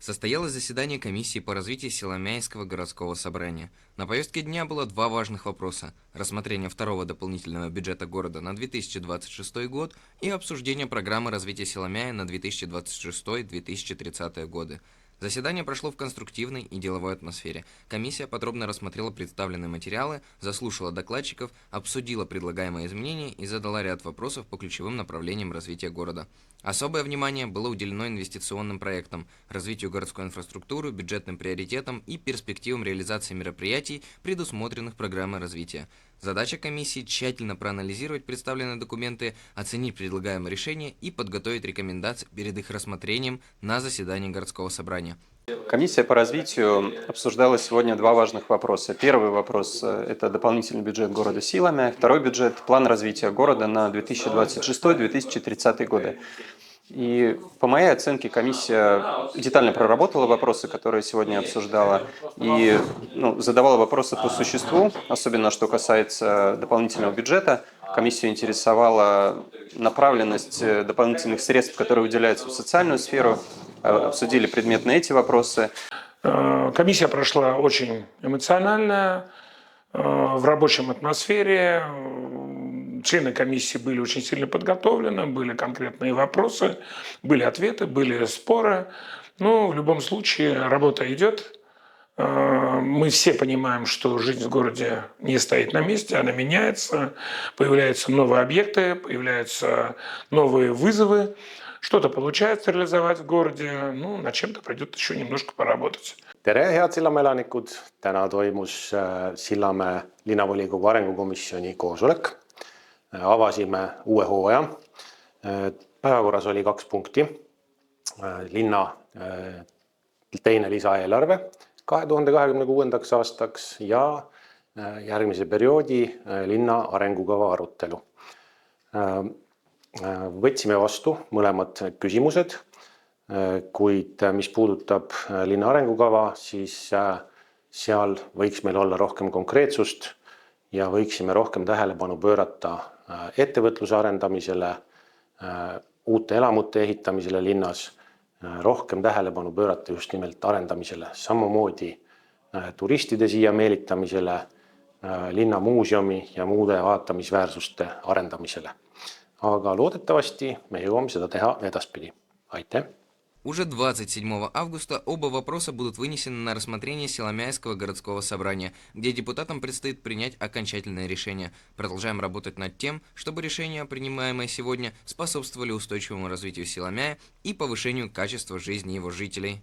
Состоялось заседание комиссии по развитию Силомяйского городского собрания. На повестке дня было два важных вопроса: рассмотрение второго дополнительного бюджета города на 2026 год и обсуждение программы развития Силомяя на 2026-2030 годы. Заседание прошло в конструктивной и деловой атмосфере. Комиссия подробно рассмотрела представленные материалы, заслушала докладчиков, обсудила предлагаемые изменения и задала ряд вопросов по ключевым направлениям развития города. Особое внимание было уделено инвестиционным проектам, развитию городской инфраструктуры, бюджетным приоритетам и перспективам реализации мероприятий, предусмотренных программой развития. Задача комиссии – тщательно проанализировать представленные документы, оценить предлагаемые решения и подготовить рекомендации перед их рассмотрением на заседании городского собрания. Комиссия по развитию обсуждала сегодня два важных вопроса. Первый вопрос – это дополнительный бюджет города Силомяя. Второй бюджет – план развития города на 2026-2030 годы. И по моей оценке комиссия детально проработала вопросы, которые сегодня обсуждала, и задавала вопросы по существу, особенно что касается дополнительного бюджета. Комиссию интересовала направленность дополнительных средств, которые выделяются в социальную сферу. Обсудили предметно эти вопросы. Комиссия прошла очень эмоционально, в рабочем атмосфере. Члены комиссии были очень сильно подготовлены, были конкретные вопросы, были ответы, были споры. Но в любом случае работа идет. Мы все понимаем, что жизнь в городе не стоит на месте, она меняется, появляются новые объекты, появляются новые вызовы. Что-то получается реализовать в городе, над чем-то придется еще немножко поработать. Tere, head Sillamäe elanikud! Täna toimus Sillamäe linnavolikogu arengukomisjoni koosolek. Avasime uue hooaja. Päevakorras oli 2 punkti. Linna teine lisaeelarve 2026. aastaks ja järgmise perioodi linna arengukava arutelu. Võtsime vastu mõlemad küsimused, kuid mis puudutab linna arengukava, siis seal võiks meil olla rohkem konkreetsust ja võiksime rohkem tähelepanu pöörata ettevõtluse arendamisele, uute elamute ehitamisele linnas, rohkem tähelepanu pöörata just nimelt arendamisele, samamoodi turistide siia meelitamisele, linna muuseumi ja muude vaatamisväärsuste arendamisele. Aga loodetavasti me jõuame seda teha edaspidi. Aitäh! Уже 27 августа оба вопроса будут вынесены на рассмотрение Силомяйского городского собрания, где депутатам предстоит принять окончательное решение. Продолжаем работать над тем, чтобы решения, принимаемые сегодня, способствовали устойчивому развитию Силомяя и повышению качества жизни его жителей.